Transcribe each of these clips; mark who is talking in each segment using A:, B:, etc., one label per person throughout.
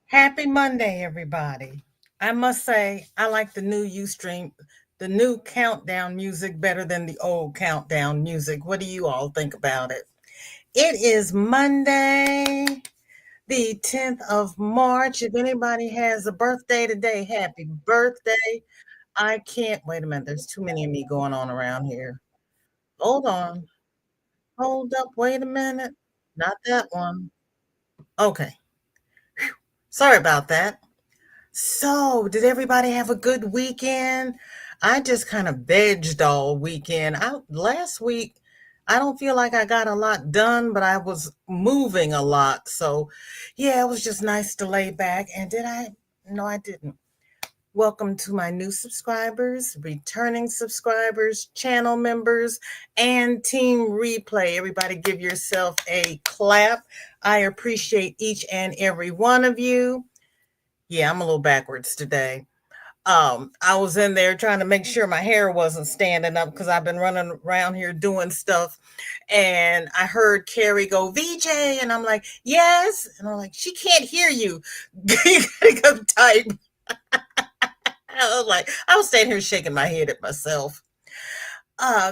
A: Happy Monday, everybody. I must say, I like the new Ustream, the new countdown music better than the old countdown music. What do you all think about it? It is Monday, the 10th of March. If anybody has a birthday today, happy birthday. I can't wait a minute. There's too many of me going on around here. Hold on. Hold up. Wait a minute. Not that one. Okay. Sorry about that. So, did everybody have a good weekend? I just kind of vegged all weekend. Last week, I don't feel like I got a lot done, but I was moving a lot. So, yeah, it was just nice to lay back. And did I? No, I didn't. Welcome to my new subscribers, returning subscribers, channel members, and team replay. Everybody give yourself a clap. I appreciate each and every one of you. Yeah, I'm a little backwards today. I was in there trying to make sure my hair wasn't standing up because I've been running around here doing stuff. And I heard Carrie go, VJ. And I'm like, yes. And I'm like, she can't hear you. You gotta go type. I was standing here shaking my head at myself.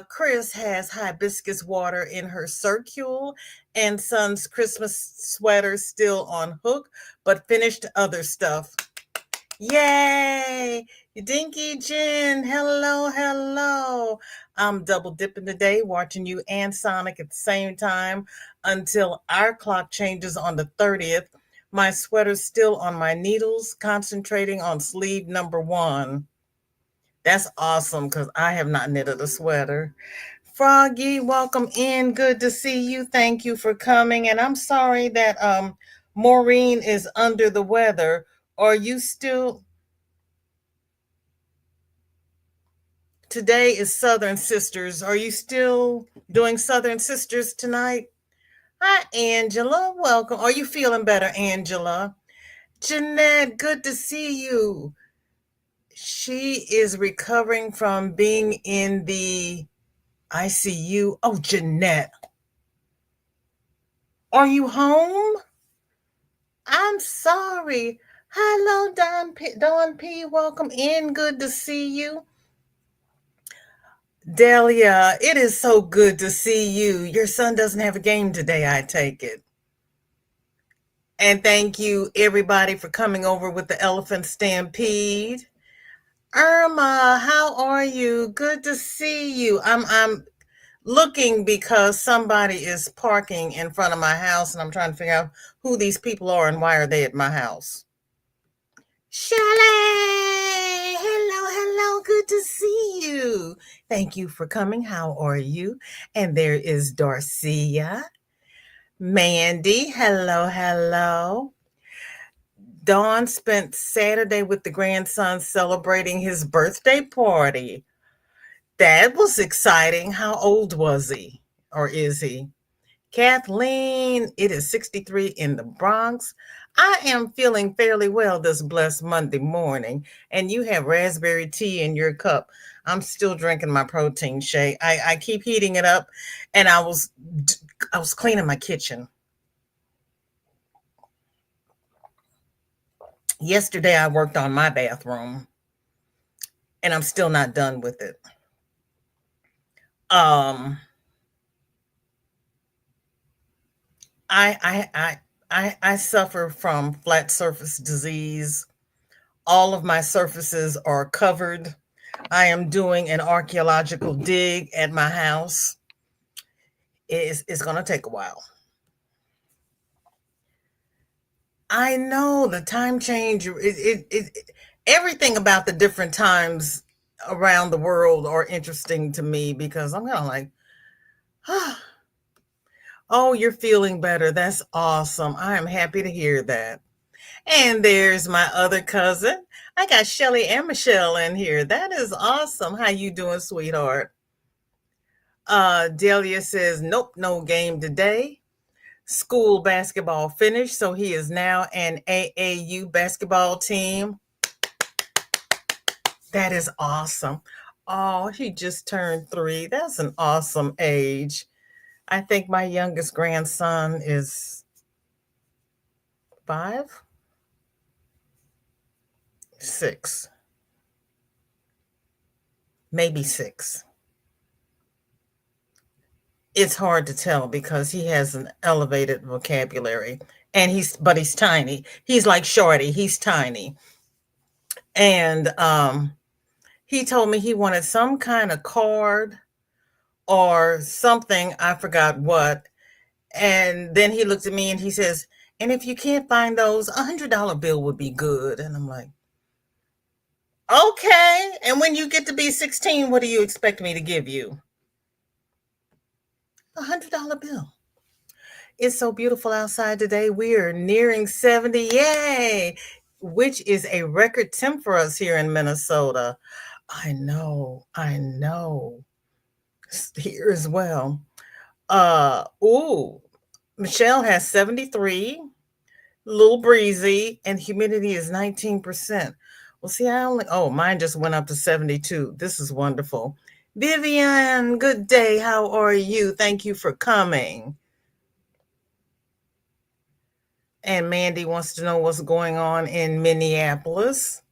A: Chris has hibiscus water in her circule and Son's Christmas sweater still on hook, but finished other stuff. Yay! Dinky Jen, hello, hello. I'm double dipping today, watching you and Sonic at the same time until our clock changes on the 30th. My sweater's still on my needles, concentrating on sleeve number 1. That's awesome because I have not knitted a sweater. Froggy, welcome in. Good to see you. Thank you for coming. And I'm sorry that Maureen is under the weather. Are you still Today is Southern Sisters. Are you still doing Southern Sisters tonight? Hi, Angela. Welcome. Are you feeling better, Angela? Jeanette, good to see you. She is recovering from being in the ICU. Oh, Jeanette. Are you home? I'm sorry. Hello, Dawn P. Welcome in. Good to see you. Delia, it is so good to see you. Your son doesn't have a game today, I take it. And thank you, everybody, for coming over with the Elephant Stampede. Irma, how are you? Good to see you. I'm looking because somebody is parking in front of my house, and I'm trying to figure out who these people are and why are they at my house. Shelley! Hello, hello. Good to see you. Thank you for coming. How are you? And there is Darcia. Mandy, hello, hello. Dawn spent Saturday with the grandson celebrating his birthday party. That was exciting. How old was he? Or is he? Kathleen, it is 63 in the Bronx. I am feeling fairly well this blessed Monday morning, and you have raspberry tea in your cup. I'm still drinking my protein shake. I keep heating it up, and I was cleaning my kitchen. Yesterday, I worked on my bathroom, and I'm still not done with it. Um, I suffer from flat surface disease. All of my surfaces are covered. I am doing an archaeological dig at my house. It's going to take a while. I know the time change. Everything about the different times around the world are interesting to me because I'm kind of like, oh, you're feeling better. That's awesome. I am happy to hear that. And there's my other cousin. I got Shelly and Michelle in here. That is awesome. How you doing, sweetheart? Delia says, nope, no game today. School basketball finished, so he is now an AAU basketball team. That is awesome. Oh, he just turned 3. That's an awesome age. I think my youngest grandson is 5. 6, maybe 6. It's hard to tell because he has an elevated vocabulary, and he's tiny. He's like Shorty, he's tiny. And he told me he wanted some kind of card or something, I forgot what. And then he looked at me and he says, and if you can't find those, $100 bill would be good. And I'm like, okay. And when you get to be 16, what do you expect me to give you? $100 bill. It's so beautiful outside today. We are nearing 70. Yay! Which is a record temp for us here in Minnesota. I know. I know. Here as well. Ooh, Michelle has 73, a little breezy, and humidity is 19%. Well, see, mine just went up to 72. This is wonderful. Vivian, good day. How are you? Thank you for coming. And Mandy wants to know what's going on in Minneapolis.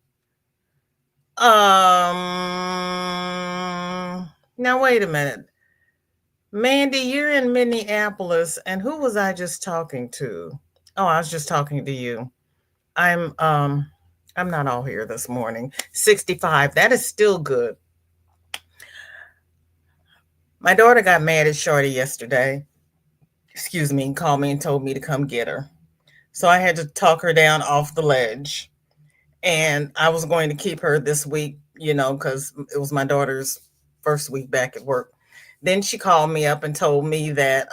A: Now wait a minute. Mandy, you're in Minneapolis, and who was I just talking to? Oh, I was just talking to you. I'm not all here this morning. 65. That is still good. My daughter got mad at Shorty yesterday. Excuse me, and called me and told me to come get her. So I had to talk her down off the ledge. And I was going to keep her this week, because it was my daughter's first week back at work. Then she called me up and told me that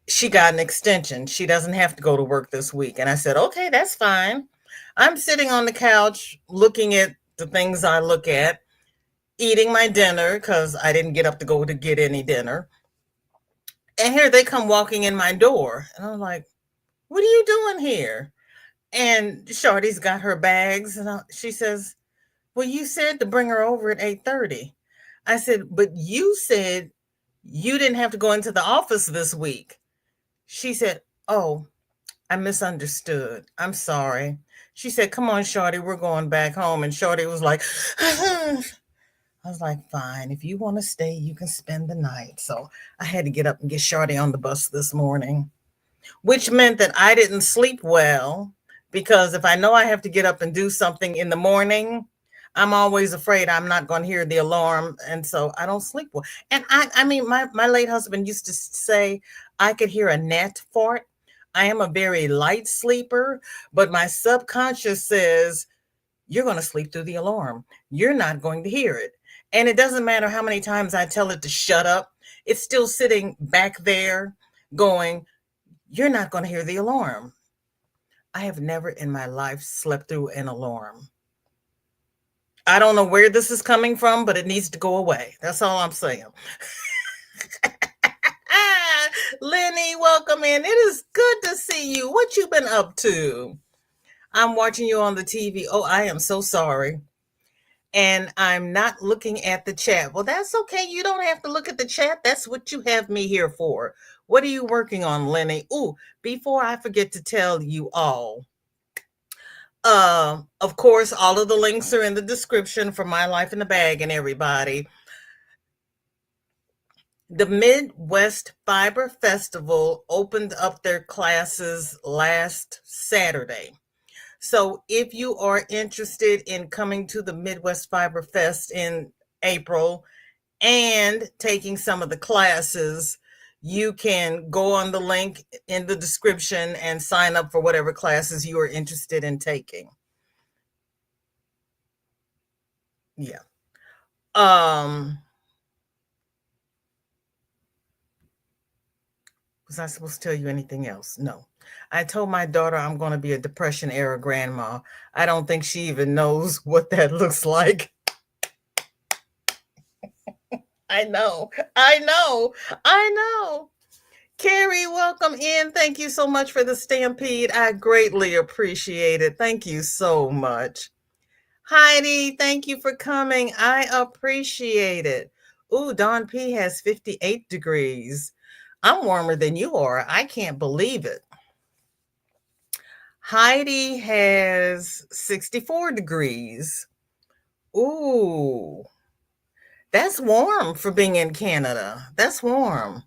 A: she got an extension. She doesn't have to go to work this week. And I said, okay, that's fine. I'm sitting on the couch looking at the things I look at, eating my dinner because I didn't get up to go to get any dinner. And here they come walking in my door. And I'm like, what are you doing here? And Shorty's got her bags. And she says, well, you said to bring her over at 8:30. I said, but you said you didn't have to go into the office this week. She said, oh, I misunderstood. I'm sorry. She said, come on, Shorty, we're going back home. And Shorty was like, I was like, fine. If you want to stay, you can spend the night. So I had to get up and get Shorty on the bus this morning, which meant that I didn't sleep well because if I know I have to get up and do something in the morning, I'm always afraid I'm not going to hear the alarm. And so I don't sleep well. And I mean, my late husband used to say I could hear a gnat fart. I am a very light sleeper, but my subconscious says, you're going to sleep through the alarm. You're not going to hear it. And it doesn't matter how many times I tell it to shut up. It's still sitting back there going, you're not going to hear the alarm. I have never in my life slept through an alarm. I don't know where this is coming from, but it needs to go away. That's all I'm saying. Lenny, welcome in. It is good to see you. What you been up to? I'm watching you on the TV. Oh, I am so sorry. And I'm not looking at the chat. Well, that's okay. You don't have to look at the chat. That's what you have me here for. What are you working on, Lenny? Ooh, before I forget to tell you all, of course, all of the links are in the description for My Life in the Bag and everybody. The Midwest Fiber Festival opened up their classes last Saturday. So if you are interested in coming to the Midwest Fiber Fest in April and taking some of the classes, you can go on the link in the description and sign up for whatever classes you are interested in taking. Yeah. Was I supposed to tell you anything else? No. I told my daughter I'm going to be a Depression era grandma. I don't think she even knows what that looks like. I know. Carrie, welcome in. Thank you so much for the stampede. I greatly appreciate it. Thank you so much. Heidi, thank you for coming. I appreciate it. Ooh, Don P has 58 degrees. I'm warmer than you are. I can't believe it. Heidi has 64 degrees. Ooh, that's warm for being in Canada. That's warm.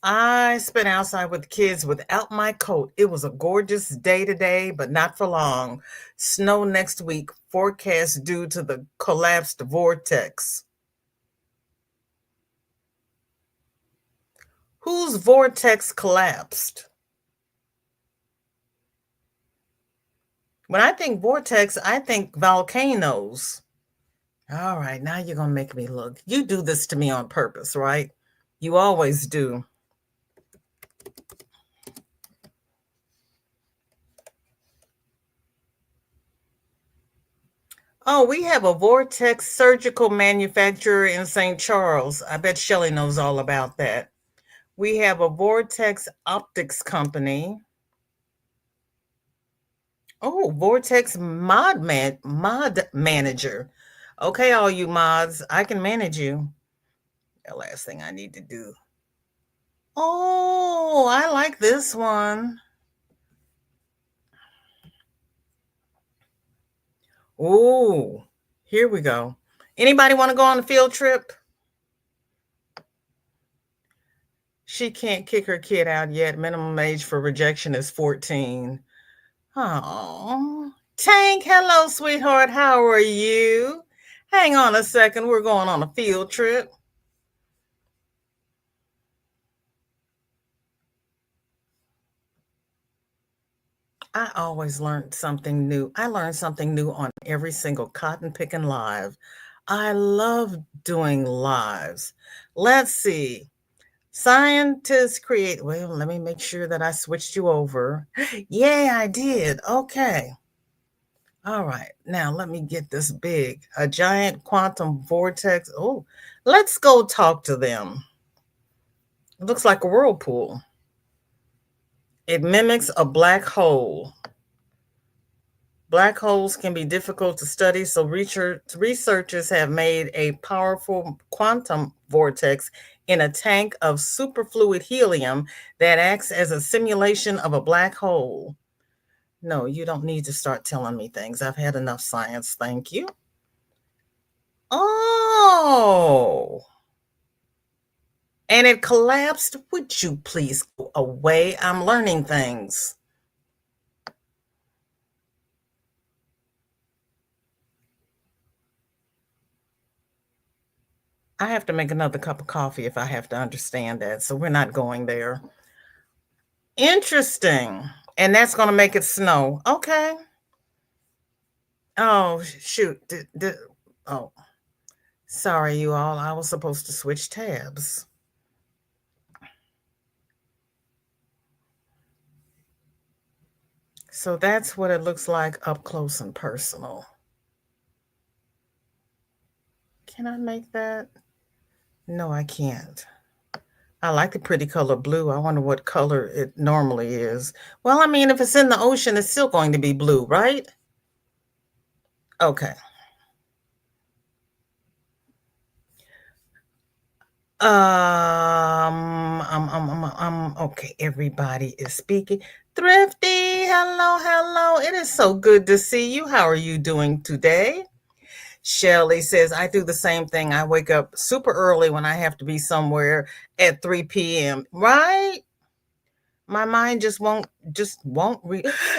A: I spent outside with the kids without my coat. It was a gorgeous day today, but not for long. Snow next week, forecast due to the collapsed vortex. Whose vortex collapsed? When I think vortex, I think volcanoes. All right, now you're going to make me look. You do this to me on purpose, right? You always do. Oh, we have a Vortex surgical manufacturer in St. Charles. I bet Shelley knows all about that. We have a Vortex optics company. Oh, Vortex mod manager. Okay, all you mods, I can manage you. The last thing I need to do. Oh, I like this one. Oh, here we go. Anybody want to go on a field trip? She can't kick her kid out yet. Minimum age for rejection is 14. Oh, Tank, hello, sweetheart. How are you? Hang on a second. We're going on a field trip. I always learned something new. I learned something new on every single cotton picking live. I love doing lives. Let's see. Scientists create, well, let me make sure that I switched you over. Yeah, I did. Okay. All right. Now let me get this big. A giant quantum vortex. Oh, let's go talk to them. It looks like a whirlpool. It mimics a black hole. Black holes can be difficult to study, so researchers have made a powerful quantum vortex in a tank of superfluid helium that acts as a simulation of a black hole. No, you don't need to start telling me things. I've had enough science. Thank you. Oh, and it collapsed. Would you please go away? I'm learning things. I have to make another cup of coffee if I have to understand that. So we're not going there. Interesting. And that's going to make it snow. Okay. Oh, shoot. Oh, sorry, you all. I was supposed to switch tabs. So that's what it looks like up close and personal. Can I make that? No, I can't. I like the pretty color blue. I wonder what color it normally is. Well, I mean, if it's in the ocean, it's still going to be blue, right? Okay. Okay, everybody is speaking. Thrifty, hello, hello. It is so good to see you. How are you doing today? Shelly says, I do the same thing. I wake up super early when I have to be somewhere at 3 p.m. Right? My mind just won't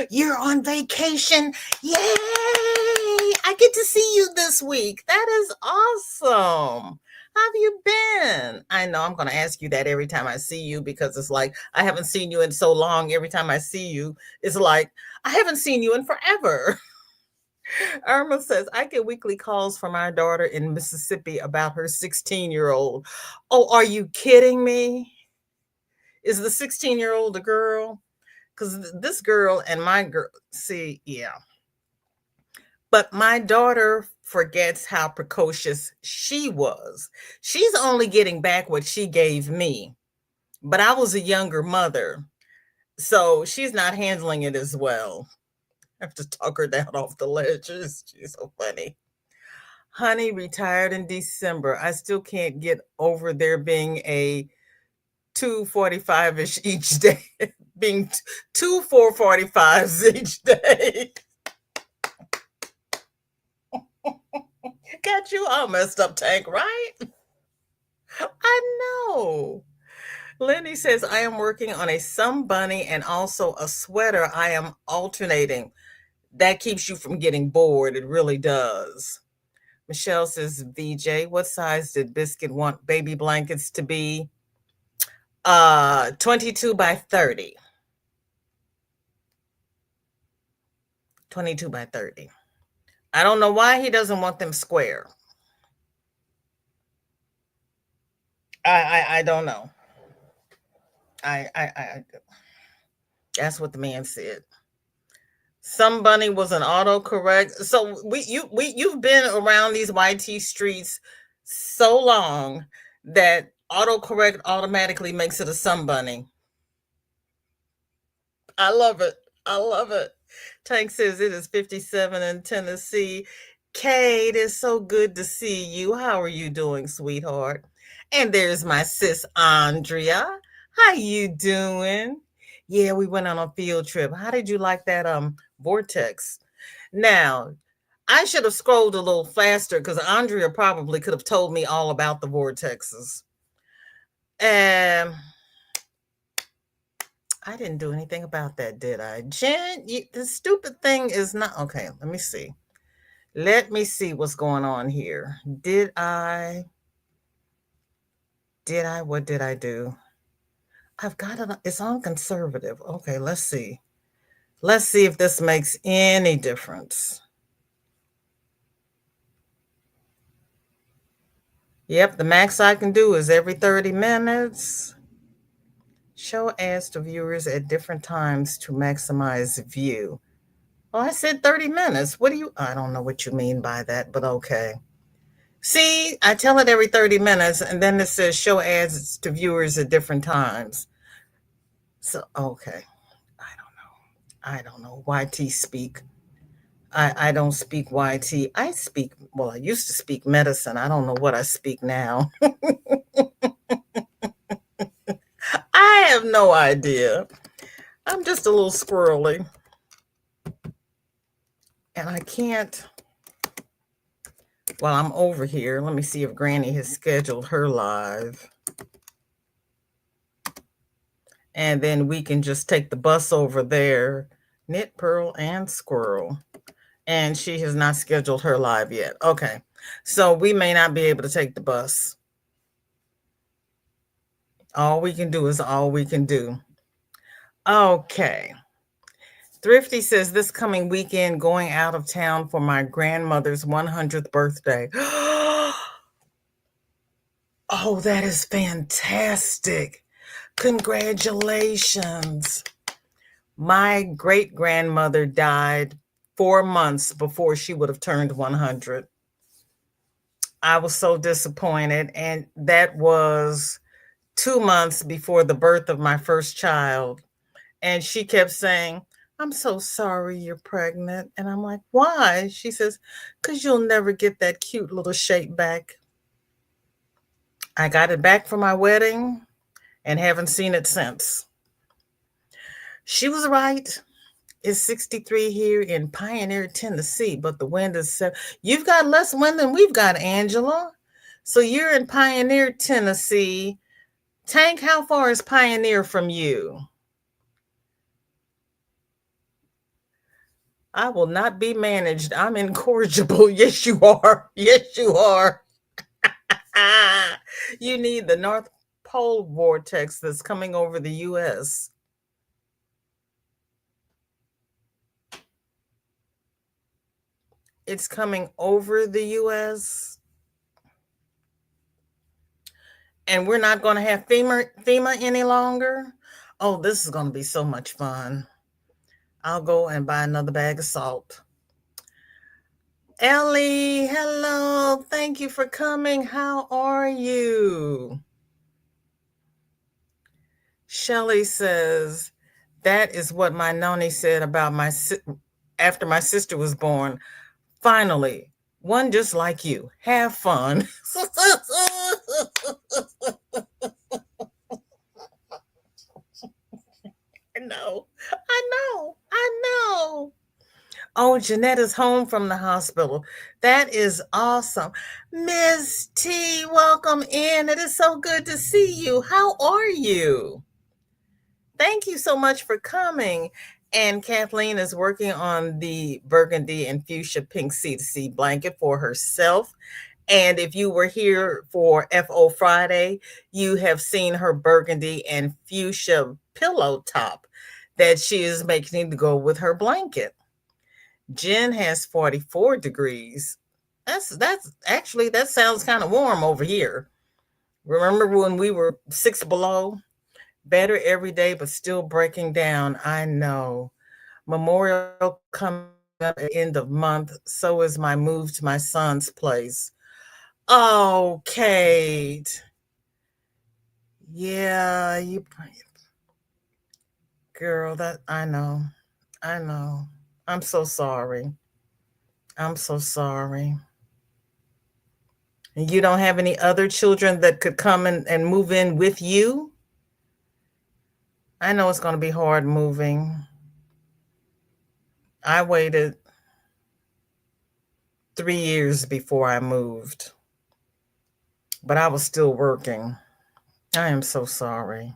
A: You're on vacation. Yay! I get to see you this week. That is awesome. How have you been? I know I'm going to ask you that every time I see you because it's like I haven't seen you in so long. Every time I see you, it's like I haven't seen you in forever. Irma says, I get weekly calls from our daughter in Mississippi about her 16-year-old. Oh, are you kidding me? Is the 16-year-old a girl? Because this girl and my girl, see, yeah. But my daughter forgets how precocious she was. She's only getting back what she gave me, but I was a younger mother. So she's not handling it as well. I have to talk her down off the ledge. She's so funny. Honey retired in December. I still can't get over there being a 2:45-ish each day. being two 445s each day. Got you all messed up, Tank, right? I know. Lenny says, I am working on a sun bunny and also a sweater. I am alternating. That keeps you from getting bored. It really does. Michelle says, VJ, what size did Biscuit want baby blankets to be? 22 by 30. 22 by 30. I don't know why he doesn't want them square. I don't know. I that's what the man said. Some bunny was an autocorrect. So you've been around these YT streets so long that autocorrect automatically makes it a some bunny. I love it. I love it. Tank says it is 57 in Tennessee. Kate, it's so good to see you. How are you doing, sweetheart? And there's my sis Andrea. How you doing? Yeah, we went on a field trip. How did you like that vortex? Now, I should have scrolled a little faster because Andrea probably could have told me all about the vortexes. And I didn't do anything about that, did I? Jen, the stupid thing is not okay. Let me see. Let me see what's going on here. Did I? What did I do? I've got it. It's on conservative. Okay, let's see. Let's see if this makes any difference. Yep, the max I can do is every 30 minutes. Show ads to viewers at different times to maximize view. Oh, I said 30 minutes. I don't know what you mean by that, but okay. See, I tell it every 30 minutes, and then it says show ads to viewers at different times. So, okay. I don't know. YT speak. I don't speak YT. I used to speak medicine. I don't know what I speak now. I have no idea. I'm just a little squirrely. And I can't. Well, I'm over here. Let me see if Granny has scheduled her live. And then we can just take the bus over there. Knit, purl, and squirrel. And she has not scheduled her live yet. Okay. So we may not be able to take the bus. All we can do is all we can do. Okay. Thrifty says this coming weekend going out of town for my grandmother's 100th birthday. Oh, that is fantastic. Congratulations. My great-grandmother died 4 months before she would have turned 100. I was so disappointed. And that was 2 months before the birth of my first child. And she kept saying, I'm so sorry you're pregnant. And I'm like, why? She says, because you'll never get that cute little shape back. I got it back for my wedding and haven't seen it since. She was right. It's 63 here in Pioneer, Tennessee, but the wind is 7. You've got less wind than we've got, Angela. So you're in Pioneer, Tennessee. Tank, how far is Pioneer from you? I will not be managed. I'm incorrigible. Yes, you are. Yes, you are. You need the North Pole vortex that's coming over the U.S. It's coming over the U.S. And we're not going to have FEMA any longer. Oh, this is going to be so much fun. I'll go and buy another bag of salt. Ellie, hello. Thank you for coming. How are you? Shelly says, that is what my noni said about after my sister was born. Finally, one just like you. Have fun. Oh, Jeanette is home from the hospital. That is awesome. Miss T, welcome in. It is so good to see you. How are you? Thank you so much for coming. And Kathleen is working on the burgundy and fuchsia pink C2C blanket for herself. And if you were here for FO Friday, you have seen her burgundy and fuchsia pillow top that she is making to go with her blanket. Jen has 44 degrees. That's actually that sounds kind of warm over here. Remember when we were 6 below? Better every day, but still breaking down. I know. Memorial coming up at the end of month. So is my move to my son's place. Oh, Kate. Yeah, you girl, that I know. I know. I'm so sorry. I'm so sorry. And you don't have any other children that could come and move in with you? I know it's going to be hard moving. I waited 3 years before I moved, but I was still working. I am so sorry.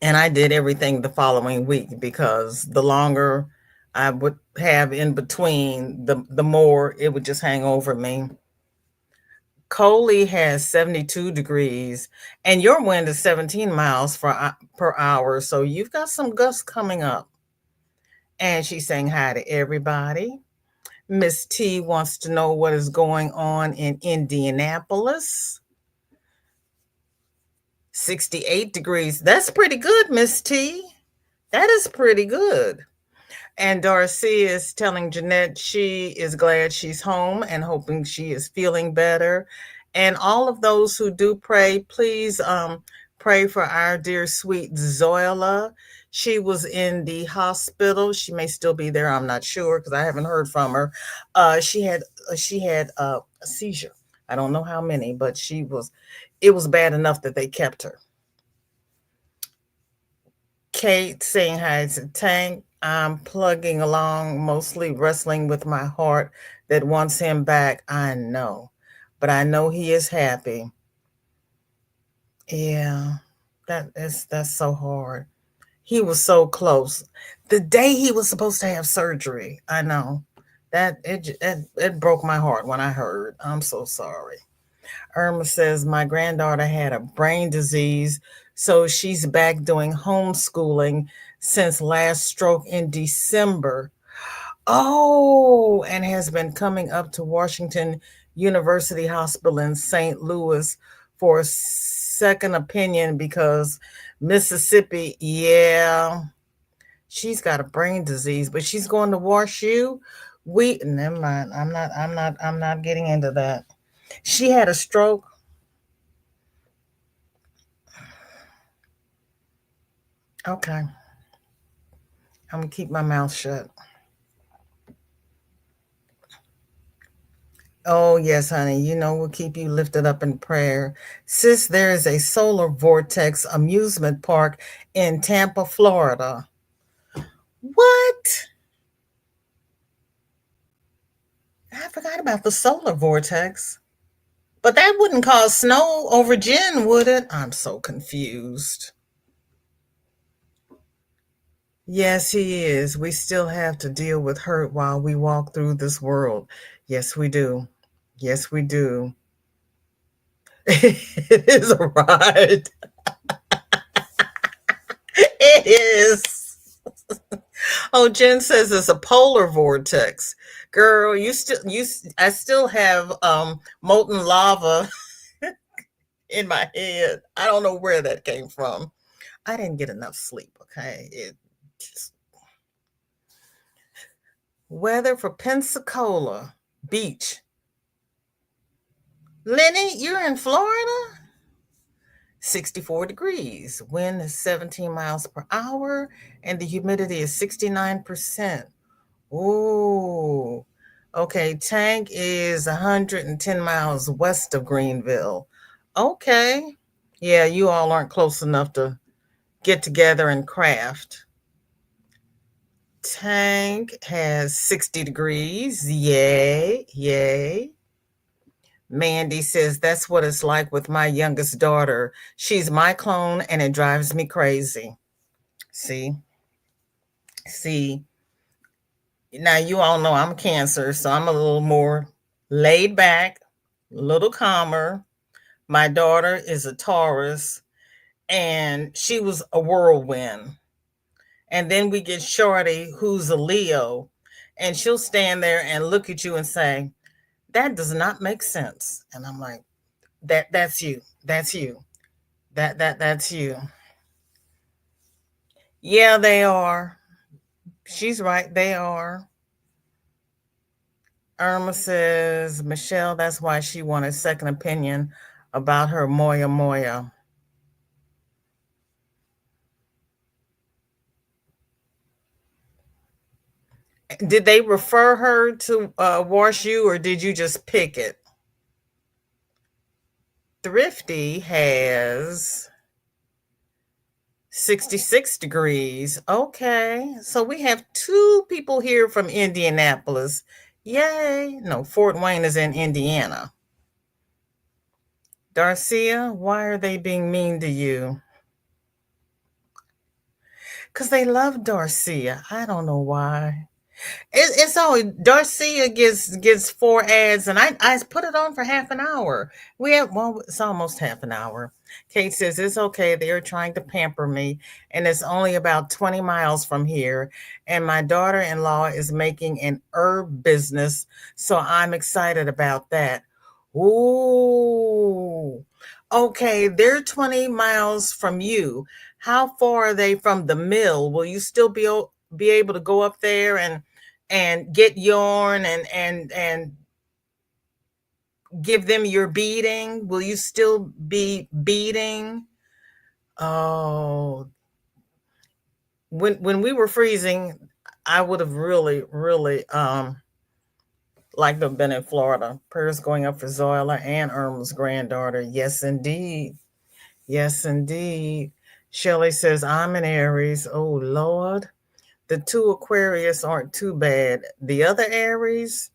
A: And I did everything the following week because the longer I would have in between, the more it would just hang over me. Coley has 72 degrees, and your wind is 17 miles per hour. So you've got some gusts coming up. And she's saying hi to everybody. Miss T wants to know what is going on in Indianapolis. 68 degrees. That's pretty good, Miss T. That is pretty good. And Darcy is telling Jeanette she is glad she's home and hoping she is feeling better. And all of those who do pray, please pray for our dear sweet Zoila. She was in the hospital. She may still be there. I'm not sure because I haven't heard from her. She had a seizure. I don't know how many, but it was bad enough that they kept her. Kate saying hi to Tank. I'm plugging along, mostly wrestling with my heart that wants him back. I know, but I know he is happy. Yeah, that's so hard. He was so close. The day he was supposed to have surgery. I know it broke my heart when I heard. I'm so sorry. Irma says, my granddaughter had a brain disease, so she's back doing homeschooling since last stroke in December. Oh, and has been coming up to Washington University Hospital in St. Louis for a second opinion because Mississippi, yeah, she's got a brain disease, but she's going to Wash U. Never mind. I'm not getting into that. She had a stroke. Okay. I'm going to keep my mouth shut. Oh, yes, honey. You know, we'll keep you lifted up in prayer. Sis, there is a solar vortex amusement park in Tampa, Florida. What? I forgot about the solar vortex. But that wouldn't cause snow over Jen, would it? I'm so confused. Yes, he is. We still have to deal with hurt while we walk through this world. Yes, we do. Yes, we do. It is a ride. It is. Oh, Jen says it's a polar vortex. Girl, I still have molten lava in my head. I don't know where that came from. I didn't get enough sleep, okay? It just weather for Pensacola Beach. Lenny, you're in Florida? 64 degrees. Wind is 17 miles per hour, and the humidity is 69%. Ooh. Okay, Tank is 110 miles west of Greenville. Okay. Yeah, you all aren't close enough to get together and craft. Tank has 60 degrees. Yay, yay. Mandy says that's what it's like with my youngest daughter. She's my clone and it drives me crazy. See, see. Now you all know I'm Cancer, so I'm a little more laid back, a little calmer. My daughter is a Taurus and she was a whirlwind. And then we get Shorty, who's a Leo, and she'll stand there and look at you and say, "That does not make sense." And I'm like, that's you. That's you. That's you. Yeah, they are. She's right. They are. Irma says, Michelle, that's why she wanted second opinion about her Moya Moya. Did they refer her to wash you or did you just pick it? Thrifty has 66 degrees. Okay. So we have two people here from Indianapolis. Yay. No, Fort Wayne is in Indiana. Darcia, why are they being mean to you? Because they love Darcia. I don't know why. It's always Darcia gets four ads, and I put it on for half an hour. We have well, it's almost half an hour. Kate says it's okay. They're trying to pamper me, and it's only about 20 miles from here. And my daughter-in-law is making an herb business, so I'm excited about that. Ooh, okay. They're 20 miles from you. How far are they from the mill? Will you still be able to go up there and get yarn and give them your beading? Will you still be beading? Oh, when we were freezing, I would have really liked to have been in Florida. Prayers going up for Zoila and Irma's granddaughter. Yes, indeed. Yes, indeed. Shelley says, I'm an Aries. Oh, Lord. The two Aquarius aren't too bad. The other Aries,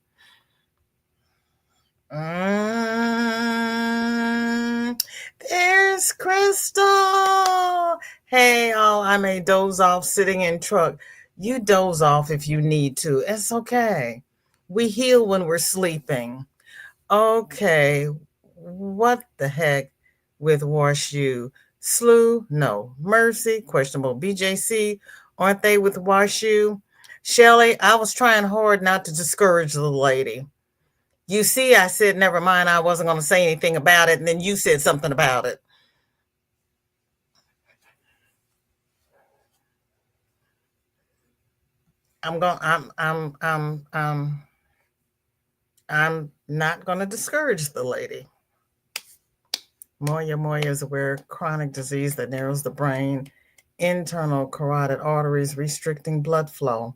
A: there's Crystal. Hey, oh, I may doze off sitting in truck. You doze off if you need to. It's okay. We heal when we're sleeping. Okay. What the heck with Wash U? Slew? No. Mercy? Questionable. BJC? Aren't they with Wash U? Shelly, I was trying hard not to discourage the lady. You see, I said, never mind, I wasn't going to say anything about it. And then you said something about it. I'm going, I'm not going to discourage the lady. Moya moya is a rare chronic disease that narrows the brain, internal carotid arteries, restricting blood flow.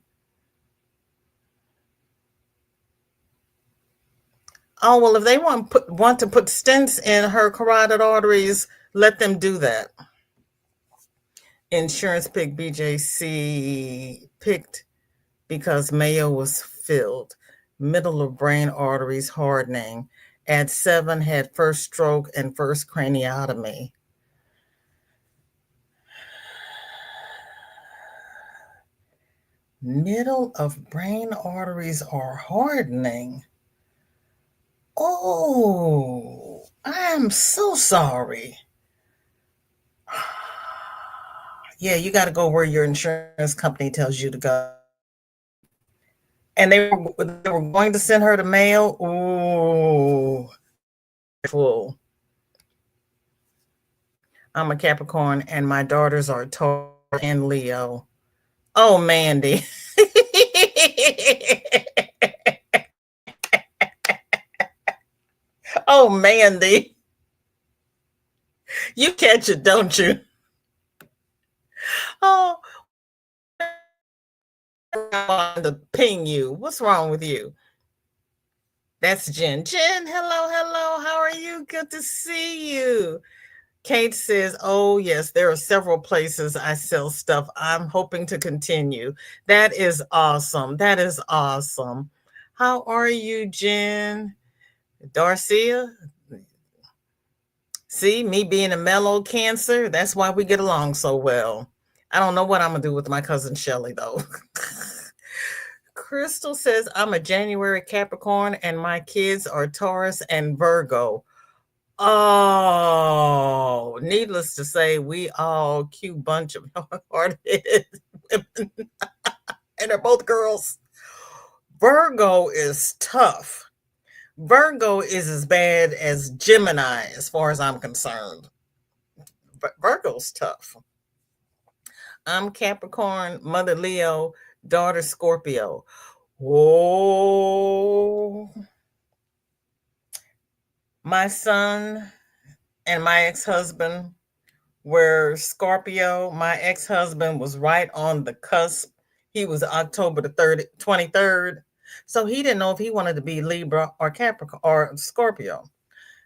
A: Oh, well, if they want to put stents in her carotid arteries, let them do that. Insurance pick BJC picked because Mayo was filled. Middle of brain arteries hardening. At 7, had first stroke and first craniotomy. Middle of brain arteries are hardening. Oh, I am so sorry. Yeah, you got to go where your insurance company tells you to go. And they were going to send her to mail. Ooh, full. I'm a Capricorn, and my daughters are Taurus and Leo. Oh, Mandy. Oh, Mandy. You catch it, don't you? Oh, I wanted to ping you. What's wrong with you? That's Jen. Jen, hello, hello. How are you? Good to see you. Kate says, oh, yes, there are several places I sell stuff. I'm hoping to continue. That is awesome. That is awesome. How are you, Jen? Darcia? See, me being a mellow Cancer, that's why we get along so well. I don't know what I'm going to do with my cousin Shelly, though. Crystal says, I'm a January Capricorn and my kids are Taurus and Virgo. Oh, needless to say, we all cute bunch of hard-headed women, and they're both girls. Virgo is tough. Virgo is as bad as Gemini, as far as I'm concerned. Virgo's tough. I'm Capricorn, mother Leo, daughter Scorpio. Whoa. My son and my ex-husband were Scorpio. My ex-husband was right on the cusp. He was October the 23rd. So he didn't know if he wanted to be Libra or Capricorn or Scorpio.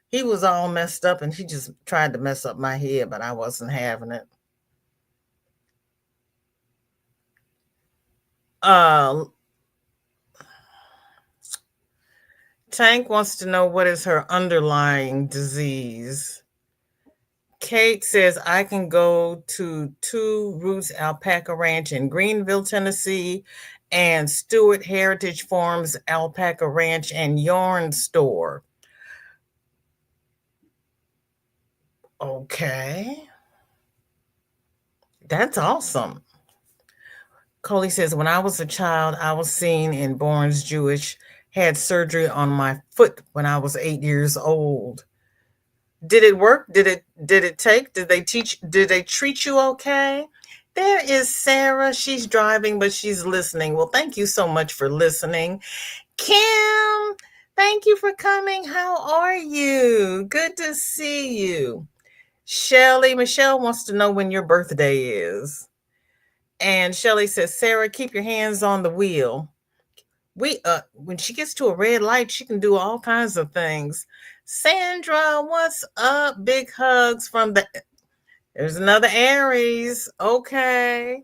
A: He was all messed up and he just tried to mess up my head, but I wasn't having it. Tank wants to know what is her underlying disease. Kate says, I can go to Two Roots Alpaca Ranch in Greenville, Tennessee, and Stewart Heritage Farms Alpaca Ranch and Yarn Store. Okay. That's awesome. Coley says, when I was a child, I was seen in Barnes Jewish, had surgery on my foot when I was 8 years old. Did it work? Did it take? Did they treat you okay? There is Sarah. She's driving, but she's listening. Well, thank you so much for listening. Kim, thank you for coming. How are you? Good to see you. Michelle wants to know when your birthday is. And Shelly says, Sarah, keep your hands on the wheel. When she gets to a red light, she can do all kinds of things. Sandra, what's up? Big hugs from there's another Aries. Okay.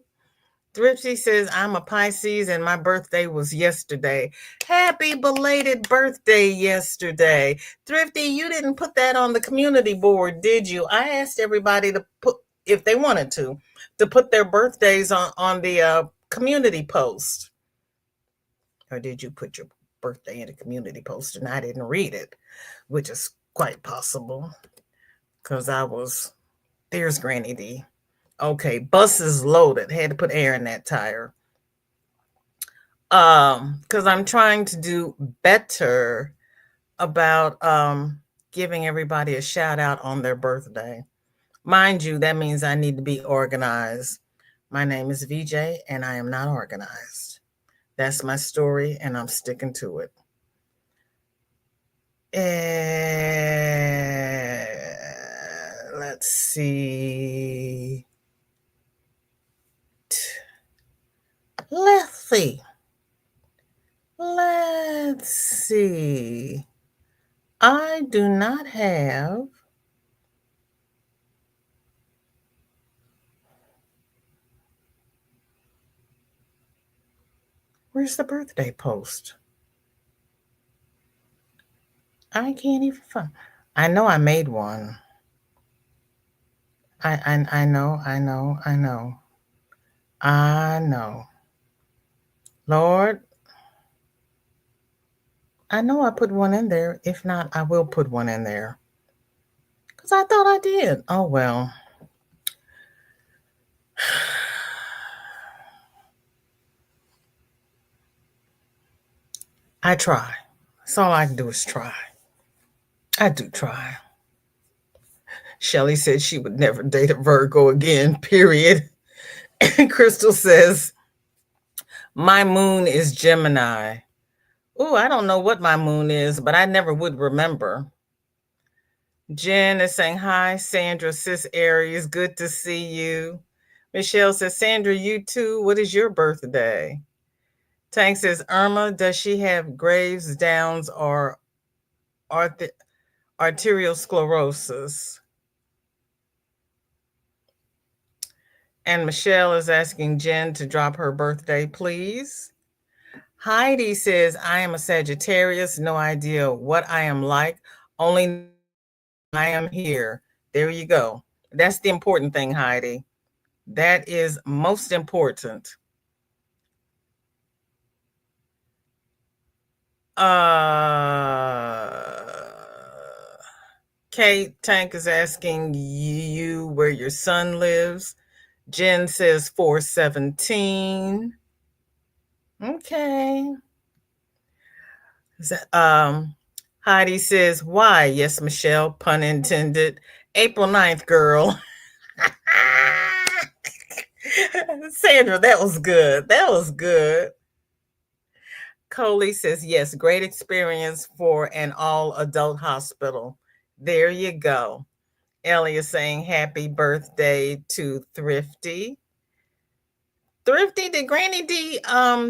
A: Thrifty says, I'm a Pisces and my birthday was yesterday. Happy belated birthday yesterday. Thrifty, you didn't put that on the community board, did you? I asked everybody to put, if they wanted to put their birthdays on the community post. Or did you put your birthday in a community post and I didn't read it, which is quite possible because there's Granny D. Okay, bus is loaded. Had to put air in that tire. Because I'm trying to do better about giving everybody a shout out on their birthday. Mind you, that means I need to be organized. My name is VJ and I am not organized. That's my story and I'm sticking to it. Let's see. Let's see. I do not have. Where's the birthday post? I can't even find. I know I made one. I know. I know. Lord, I know I put one in there. If not, I will put one in there. Because I thought I did. Oh, well. I try. That's all I can do is try. I do try. Shelly said she would never date a Virgo again, period. And Crystal says, my moon is Gemini. Oh, I don't know what my moon is, but I never would remember. Jen is saying, hi, Sandra, sis Aries, good to see you. Michelle says, Sandra, you too. What is your birthday? Tank says, Irma, does she have Graves, Downs, or arterial sclerosis? And Michelle is asking Jen to drop her birthday, please. Heidi says, I am a Sagittarius, no idea what I am like, only I am here. There you go. That's the important thing, Heidi. That is most important. Uh, Kate Tank is asking you where your son lives. Jen says 417. Okay. Heidi says, why? Yes, Michelle, pun intended. April 9th, girl. Sandra, that was good. That was good. Coley says, yes, great experience for an all adult hospital. There you go. Ellie is saying happy birthday to Thrifty. Thrifty, did Granny D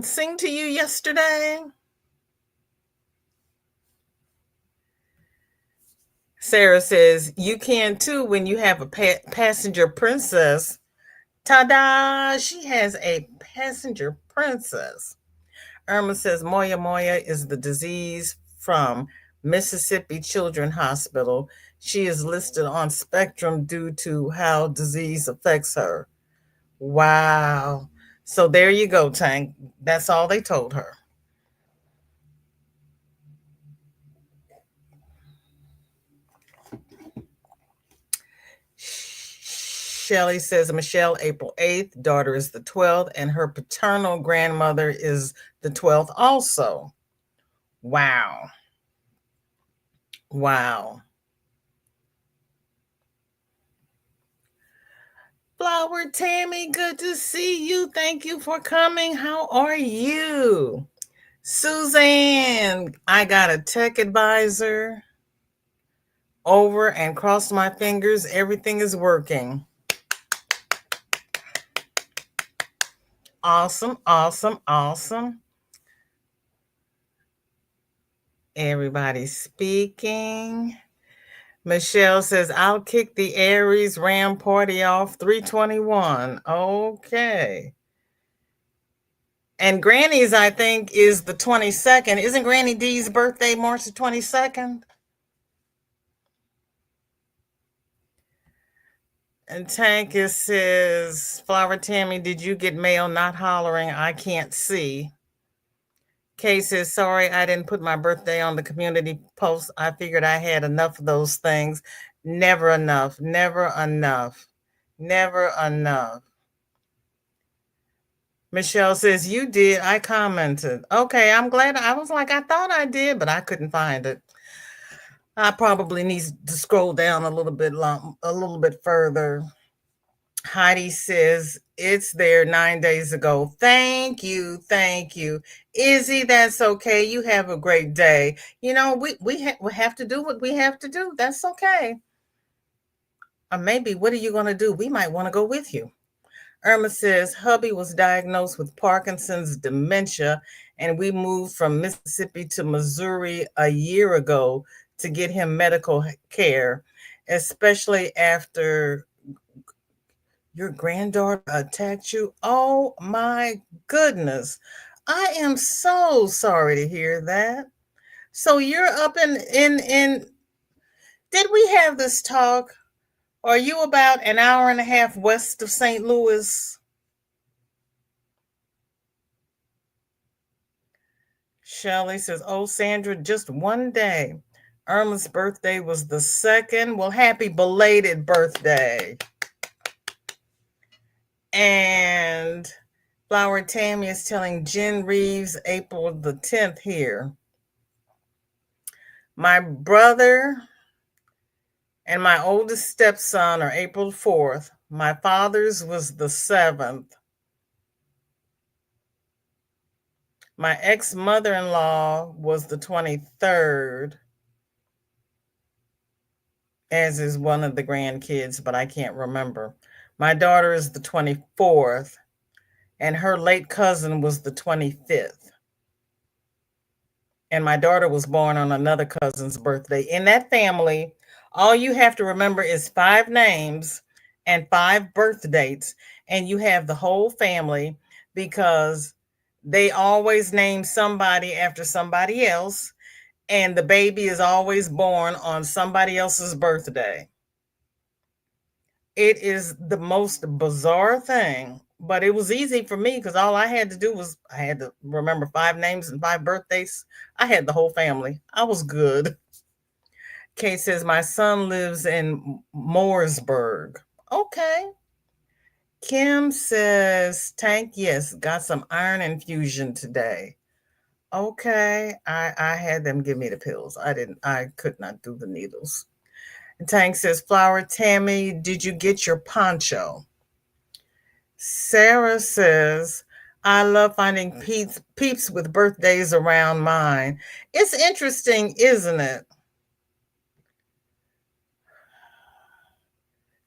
A: sing to you yesterday? Sarah says, you can too when you have a passenger princess. Ta-da! She has a passenger princess. Irma says moya moya is the disease from Mississippi Children's Hospital. She is listed on spectrum due to how disease affects her. Wow. So there you go, Tank. That's all they told her. Shelly says Michelle, April 8th, daughter is the 12th, and her paternal grandmother is the 12th also. Wow. Wow. Flower Tammy, good to see you. Thank you for coming. How are you? Suzanne, I got a tech advisor over and crossed my fingers. Everything is working. Awesome, awesome, awesome. Everybody's speaking. Michelle says, I'll kick the Aries Ram party off 321. Okay. And Granny's, I think, is the 22nd. Isn't Granny D's birthday March the 22nd? And Tankus says, Flower Tammy, did you get mail not hollering? I can't see. Kay says, sorry, I didn't put my birthday on the community post. I figured I had enough of those things. Never enough, never enough, never enough. Michelle says, you did. I commented. Okay, I'm glad. I was like, I thought I did, but I couldn't find it. I probably need to scroll down a little bit further. Heidi says, it's there 9 days ago. Thank you. Thank you. Izzy, that's okay. You have a great day. You know, we have to do what we have to do. That's okay. Or maybe, what are you going to do? We might want to go with you. Irma says, hubby was diagnosed with Parkinson's dementia, and we moved from Mississippi to Missouri a year ago to get him medical care, especially after your granddaughter attacked you. Oh my goodness. I am so sorry to hear that. So you're up in did we have this talk? Are you about an hour and a half west of St. Louis? Shelley says, oh, Sandra, just one day. Irma's birthday was the 2nd. Well, happy belated birthday. And Flower Tammy is telling Jen Reeves April the 10th here. My brother and my oldest stepson are April 4th. My father's was the 7th. My ex-mother-in-law was the 23rd, as is one of the grandkids, but I can't remember. My daughter is the 24th, and her late cousin was the 25th. And my daughter was born on another cousin's birthday. In that family, all you have to remember is 5 names and 5 birth dates, and you have the whole family because they always name somebody after somebody else, and the baby is always born on somebody else's birthday. It is the most bizarre thing, but it was easy for me because all I had to do was I had to remember 5 names and 5 birthdays. I had the whole family. I was good. Kate says, my son lives in Mooresburg. Okay. Kim says, Tank, yes, got some iron infusion today. Okay. I had them give me the pills. I could not do the needles. And Tank says, Flower Tammy, did you get your poncho? Sarah says, I love finding peeps with birthdays around mine. It's interesting, isn't it?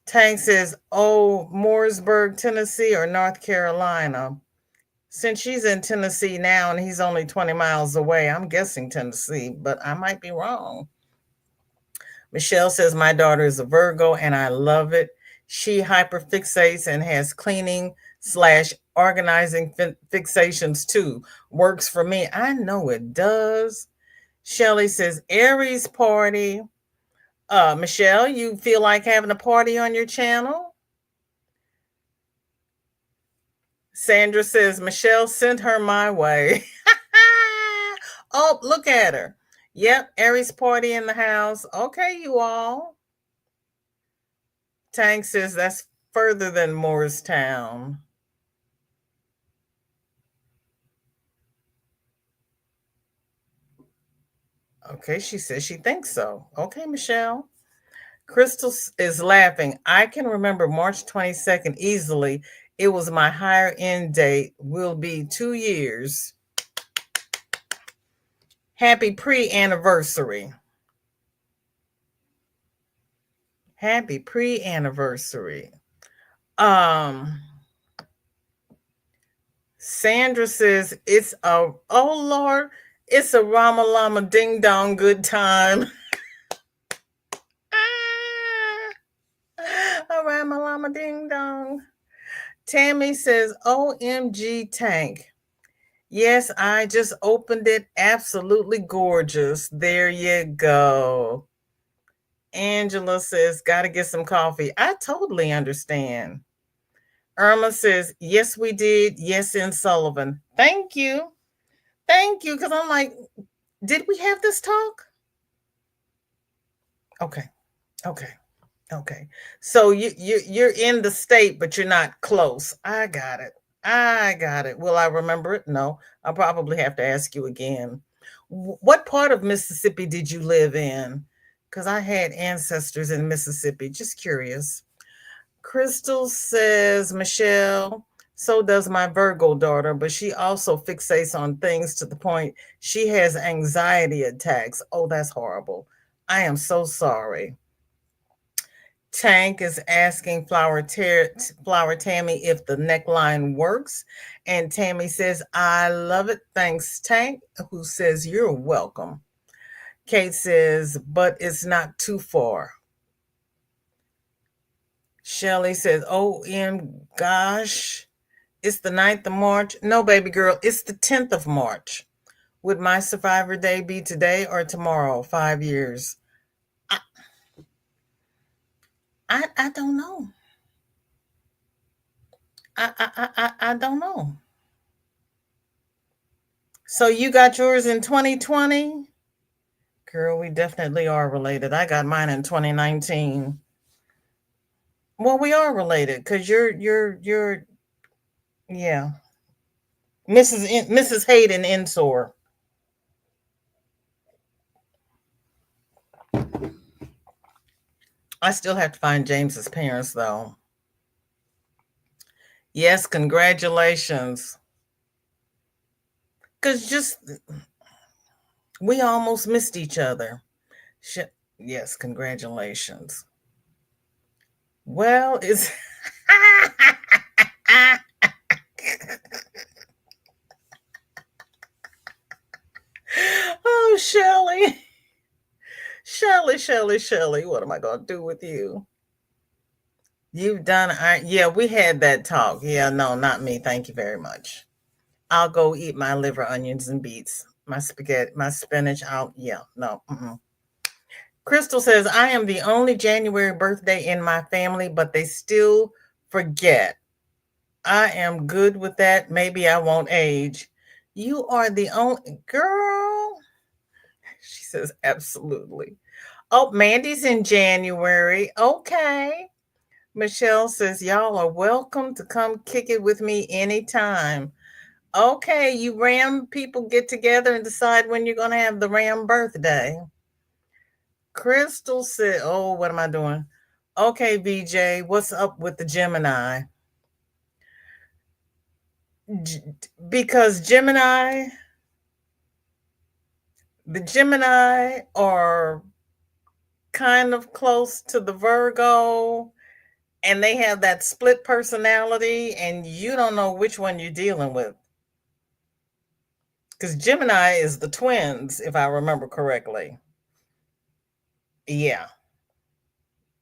A: Tank says, oh, Mooresburg, Tennessee or North Carolina? Since she's in Tennessee now and he's only 20 miles away, I'm guessing Tennessee, but I might be wrong. Michelle says, my daughter is a Virgo and I love it. She hyperfixates and has cleaning slash organizing fixations too. Works for me. I know it does. Shelly says, Aries party. Michelle, you feel like having a party on your channel? Sandra says, Michelle sent her my way. Oh, look at her. Yep, Aries party in the house. Okay, you all. Tank says that's further than Morristown. Okay, she says she thinks so. Okay, Michelle. Crystal is laughing. I can remember March 22nd easily. It was my higher end date. Will be 2 years. Happy pre-anniversary. Happy pre-anniversary. Um Sandra says it's a oh Lord, it's a Rama Lama ding dong good time. A Rama Lama ding dong. Tammy says, OMG Tank. Yes, I just opened it. Absolutely gorgeous. There you go. Angela says, gotta get some coffee. I totally understand. Irma says, yes, we did. Yes, in Sullivan. Thank you. Thank you. Because I'm like, did we have this talk? Okay. Okay. Okay. So you're in the state, but you're not close. I got it. I got it. Will I remember it? No. I'll probably have to ask you again. What part of Mississippi did you live in? Because I had ancestors in Mississippi. Just curious. Crystal says, Michelle, so does my Virgo daughter, but she also fixates on things to the point she has anxiety attacks. Oh, that's horrible. I am so sorry. Tank is asking Flower Tammy if the neckline works. And Tammy says, I love it. Thanks, Tank, who says, you're welcome. Kate says, but it's not too far. Shelly says, gosh, it's the 9th of March. No, baby girl, it's the 10th of March. Would my Survivor Day be today or tomorrow? 5 years. I don't know. I don't know. So you got yours in 2020? Girl, we definitely are related. I got mine in 2019. Well, we are related because you're yeah. Mrs. Hayden Ensor. I still have to find James's parents though. Yes, congratulations. Cause just we almost missed each other. Yes, congratulations. Well, it's oh, Shelley. Shelley, what am I going to do with you? You've done, yeah, we had that talk. Yeah, no, not me. Thank you very much. I'll go eat my liver, onions, and beets. My spaghetti, my spinach. Yeah, no. Mm-mm. Crystal says, I am the only January birthday in my family, but they still forget. I am good with that. Maybe I won't age. You are the only girl. She says, absolutely. Oh, Mandy's in January. Okay. Michelle says, y'all are welcome to come kick it with me anytime. Okay, you Ram people get together and decide when you're going to have the Ram birthday. Crystal said, oh, what am I doing? Okay, VJ, what's up with the Gemini? Because the Gemini are kind of close to the Virgo, and they have that split personality, and you don't know which one you're dealing with. Because Gemini is the twins, if I remember correctly. Yeah.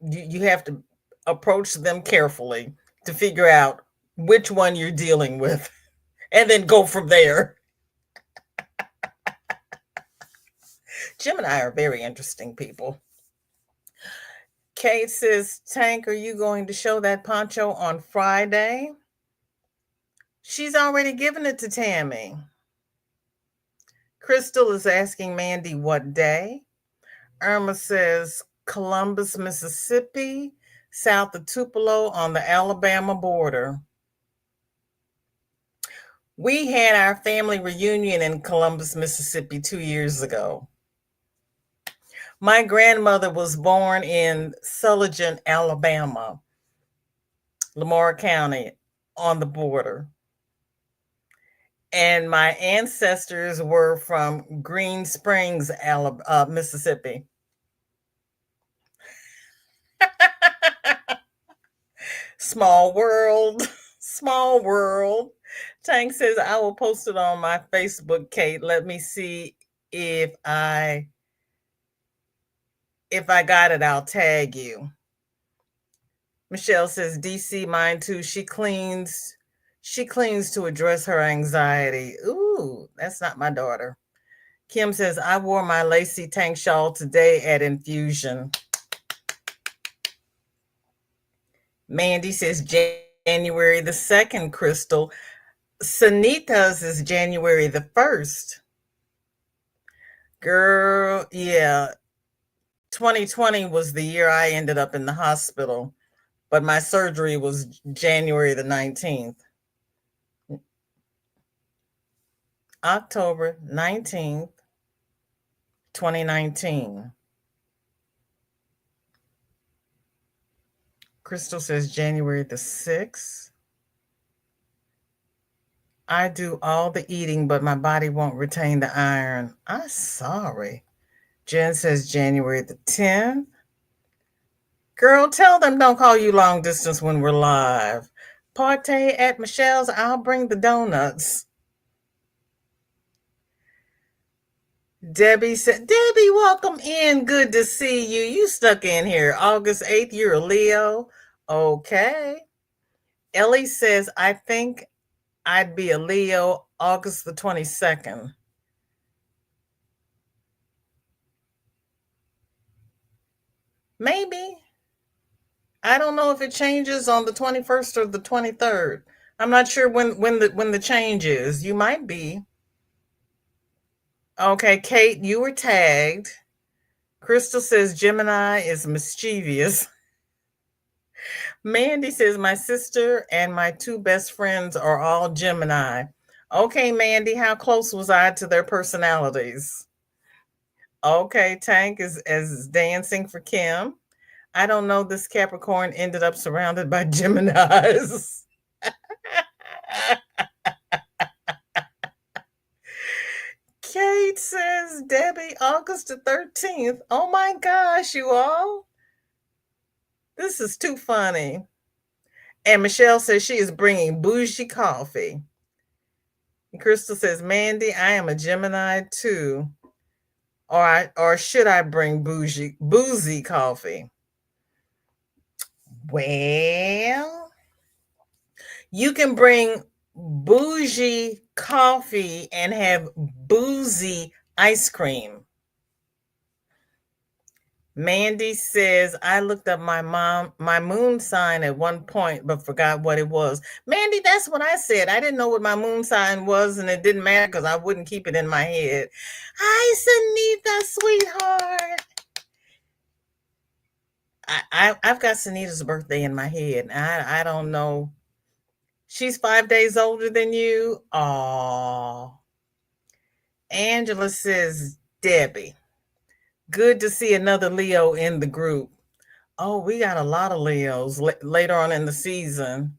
A: You have to approach them carefully to figure out which one you're dealing with and then go from there. Gemini are very interesting people. Kate says, Tank, are you going to show that poncho on Friday? She's already given it to Tammy. Crystal is asking Mandy what day. Irma says Columbus, Mississippi, south of Tupelo on the Alabama border. We had our family reunion in Columbus, Mississippi 2 years ago. My grandmother was born in Sullivan, Alabama, Lamar County on the border. And my ancestors were from Green Springs, Mississippi. Small world, small world. Tank says, I will post it on my Facebook, Kate. Let me see if I got it, I'll tag you. Michelle says, DC, mine too. She cleans to address her anxiety. Ooh, that's not my daughter. Kim says, I wore my lacy tank shawl today at infusion. Mandy says, January the 2nd, Crystal. Sanita's is January the 1st. Girl, yeah. 2020 was the year I ended up in the hospital, but my surgery was January the 19th. October 19th, 2019. Crystal says January the 6th. I do all the eating, but my body won't retain the iron. I'm sorry. Jen says January the 10th. Girl, tell them don't call you long distance when we're live. Partay at Michelle's, I'll bring the donuts. Debbie said, Debbie, welcome in. Good to see you. You stuck in here. August 8th, you're a Leo. Okay. Ellie says, I think I'd be a Leo August the 22nd. Maybe. I don't know if it changes on the 21st or the 23rd. I'm not sure when the change is. You might be. Okay, Kate, you were tagged. Crystal says Gemini is mischievous. Mandy says my sister and my two best friends are all Gemini. Okay, Mandy, how close was I to their personalities? Okay, Tank is dancing for Kim. I don't know. This Capricorn ended up surrounded by Geminis. Kate says, Debbie, August the 13th. Oh my gosh, you all. This is too funny. And Michelle says she is bringing bougie coffee. And Crystal says, Mandy, I am a Gemini too. Or should I bring boozy coffee? Well, you can bring bougie coffee and have boozy ice cream. Mandy says, I looked up my moon sign at one point, but forgot what it was. Mandy, that's what I said. I didn't know what my moon sign was, and it didn't matter because I wouldn't keep it in my head. Hi, Sunita, sweetheart. I've got Sunita's birthday in my head. I don't know. She's 5 days older than you. Oh, Angela says, Debbie, good to see another Leo in the group. Oh, we got a lot of Leos later on in the season.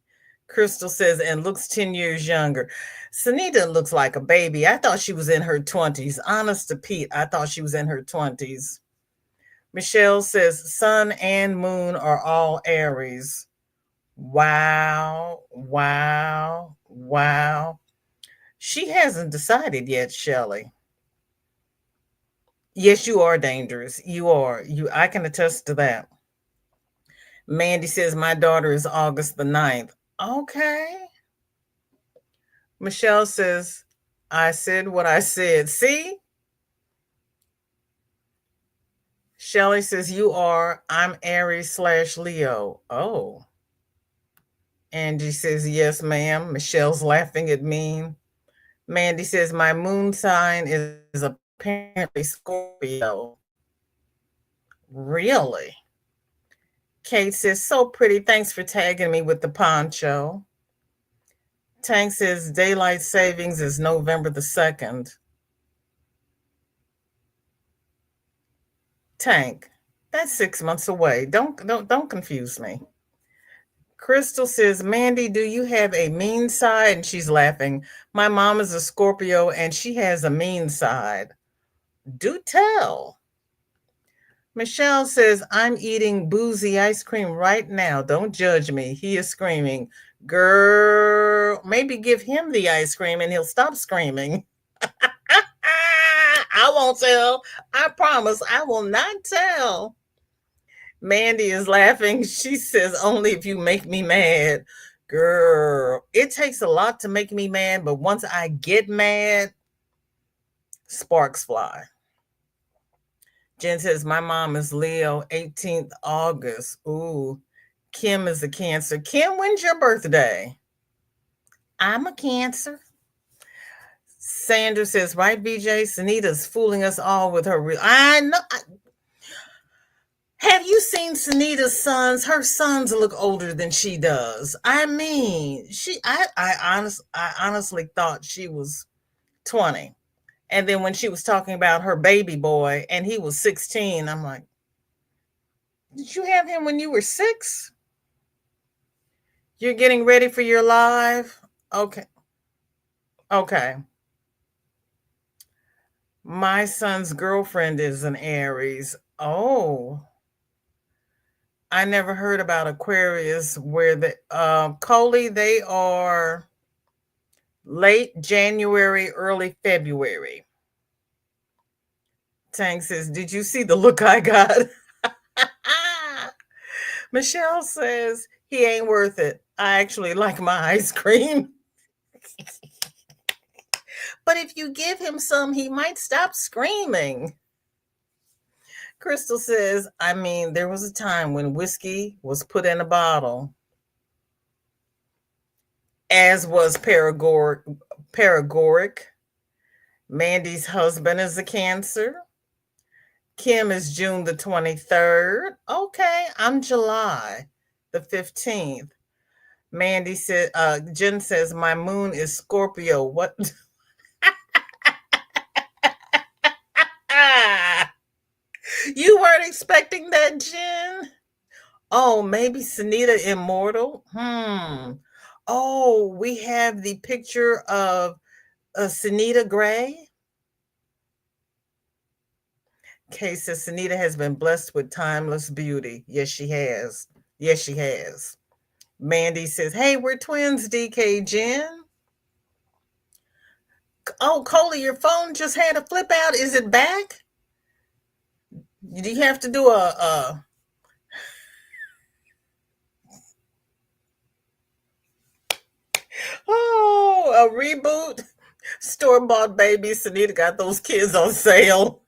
A: Crystal says, and looks 10 years younger. Sunita looks like a baby. I thought she was in her 20s. Honest to Pete, I thought she was in her 20s. Michelle says, sun and moon are all Aries. Wow, wow, wow. She hasn't decided yet, Shelley. Yes, you are dangerous. You are. I can attest to that. Mandy says, my daughter is August the 9th. Okay. Michelle says, I said what I said. See? Shelley says, you are. I'm Aries/Leo. Oh. Angie says, yes, ma'am. Michelle's laughing at me. Mandy says, my moon sign is apparently Scorpio. Really? Kate says, so pretty. Thanks for tagging me with the poncho. Tank says, daylight savings is November the 2nd. Tank, that's 6 months away. Don't confuse me. Crystal says, Mandy, do you have a mean side? And she's laughing. My mom is a Scorpio and she has a mean side. Do tell. Michelle says, I'm eating boozy ice cream right now. Don't judge me. He is screaming. Girl, maybe give him the ice cream and he'll stop screaming. I won't tell. I promise I will not tell. Mandy is laughing. She says, only if you make me mad. Girl, it takes a lot to make me mad, but once I get mad, sparks fly. Jen says, my mom is Leo, 18th August. Ooh, Kim is a Cancer. Kim, when's your birthday? I'm a Cancer. Sandra says, right, BJ? Sunita's fooling us all with her. I know. Have you seen Sunita's sons? Her sons look older than she does. I mean, I honestly thought she was 20. And then when she was talking about her baby boy and he was 16, I'm like, did you have him when you were 6? You're getting ready for your live? Okay. Okay. My son's girlfriend is an Aries. Oh. I never heard about Aquarius where Coley, they are late January, early February. Tang says, did you see the look I got? Michelle says, he ain't worth it. I actually like my ice cream. But if you give him some, he might stop screaming. Crystal says, I mean, there was a time when whiskey was put in a bottle, as was paregoric. Mandy's husband is a Cancer. Kim is June the 23rd. Okay, I'm July the 15th. Mandy said, Jen says, my moon is Scorpio. What? You weren't expecting that, Jen? Oh, maybe Sunita Immortal? Oh, we have the picture of Sunita Gray. Kay says Sunita has been blessed with timeless beauty. Yes, she has. Yes, she has. Mandy says, hey, we're twins, DK Jen. Oh, Coley, your phone just had a flip out. Is it back? Do you have to do a reboot. Store-bought babies. Sunita got those kids on sale.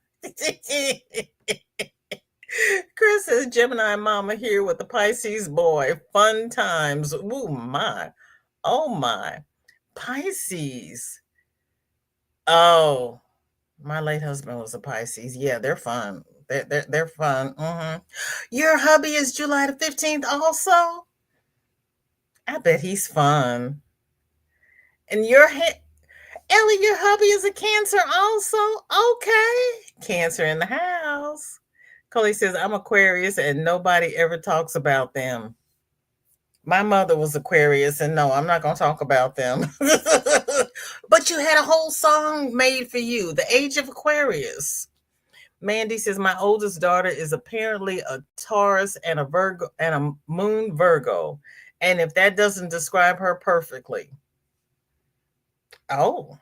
A: Chris says Gemini mama here with the Pisces boy. Fun times. Ooh my. Oh my. Pisces. Oh, my late husband was a Pisces. Yeah, they're fun. They're fun. Your hubby is July the 15th also? I bet he's fun. And Ellie, your hubby is a Cancer also? Okay. Cancer in the house. Coley says, I'm Aquarius and nobody ever talks about them. My mother was Aquarius, and no, I'm not going to talk about them. But you had a whole song made for you, The Age of Aquarius. Mandy says, my oldest daughter is apparently a Taurus and a Virgo and a moon Virgo. And if that doesn't describe her perfectly. Oh.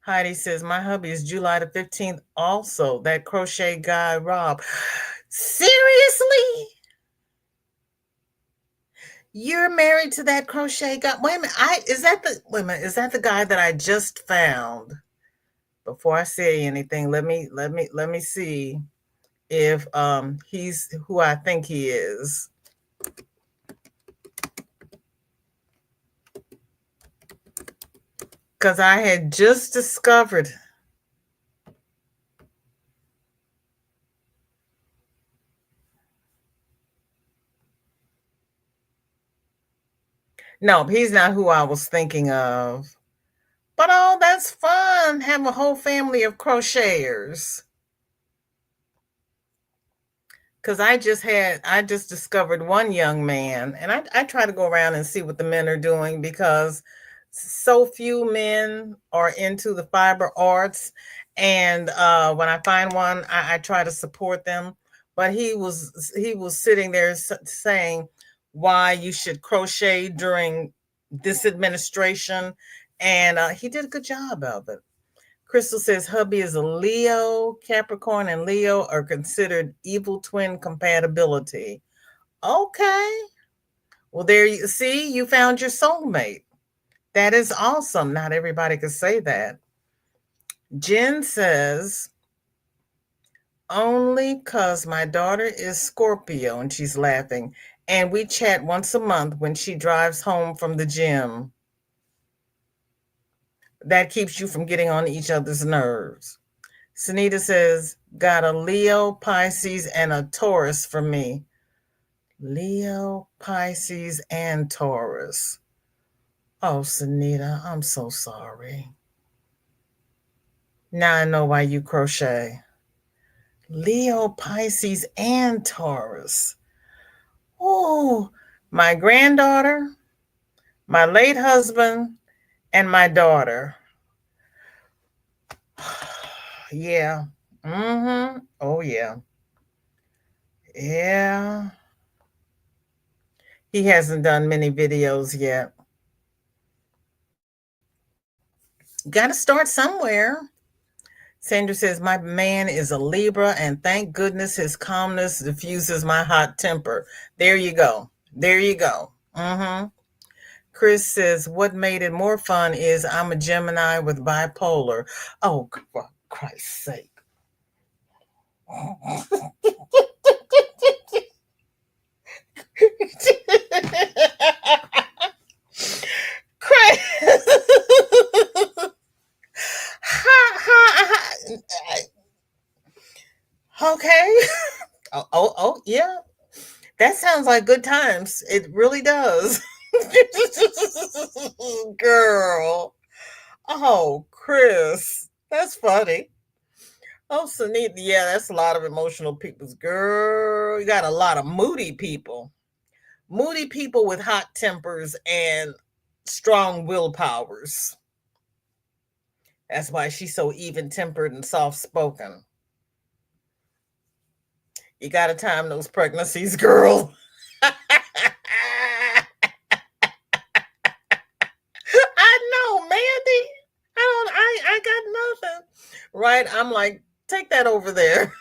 A: Heidi says, my hubby is July the 15th also. That crochet guy, Rob. Seriously? You're married to that crochet guy? Wait a minute. Is that the guy that I just found? Before I say anything, let me see if he's who I think he is. Because I had just discovered. No, he's not who I was thinking of. But oh, that's fun. Have a whole family of crocheters. Because I just discovered one young man, and I try to go around and see what the men are doing because so few men are into the fiber arts. And when I find one, I try to support them. But he was sitting there saying why you should crochet during this administration, and he did a good job of it. Crystal says hubby is a Leo. Capricorn and Leo are considered evil twin compatibility. Okay. Well, there you see, you found your soulmate. That is awesome. Not everybody could say that. Jen says, only because my daughter is Scorpio, and she's laughing, and we chat once a month when she drives home from the gym. That keeps you from getting on each other's nerves. Sunita says, got a Leo, Pisces, and a Taurus for me. Leo, Pisces, and Taurus. Oh, Sunita, I'm so sorry. Now I know why you crochet. Leo, Pisces, and Taurus. Oh, my granddaughter, my late husband, and my daughter. Yeah. Oh, yeah. Yeah. He hasn't done many videos yet. Got to start somewhere. Sandra says, my man is a Libra, and thank goodness his calmness diffuses my hot temper. There you go. There you go. Chris says, what made it more fun is I'm a Gemini with bipolar. Oh, for Christ's sake. Chris. Okay. Oh, yeah. That sounds like good times. It really does. Girl. Oh, Chris. That's funny. Oh, Sunita. Yeah, that's a lot of emotional people's girl. You got a lot of moody people. Moody people with hot tempers and strong willpowers. That's why she's so even-tempered and soft-spoken. You got to time those pregnancies, girl. I know, Mandy. I got nothing. Right? I'm like, take that over there.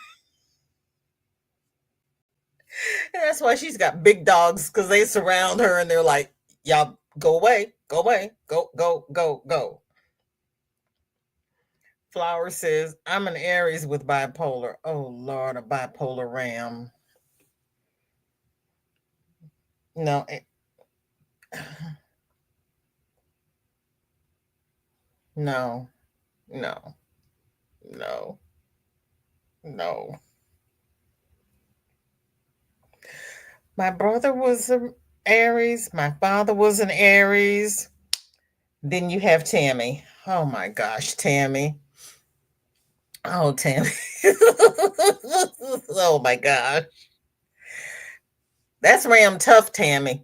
A: And that's why she's got big dogs, because they surround her and they're like, y'all go away. Go away. Go, go, go, go. Flower says, I'm an Aries with bipolar. Oh, Lord, a bipolar ram. No, no, no, no, no. My brother was an Aries. My father was an Aries. Then you have Tammy. Oh my gosh, Tammy. Oh, Tammy. Oh my gosh. That's Ram Tough, Tammy.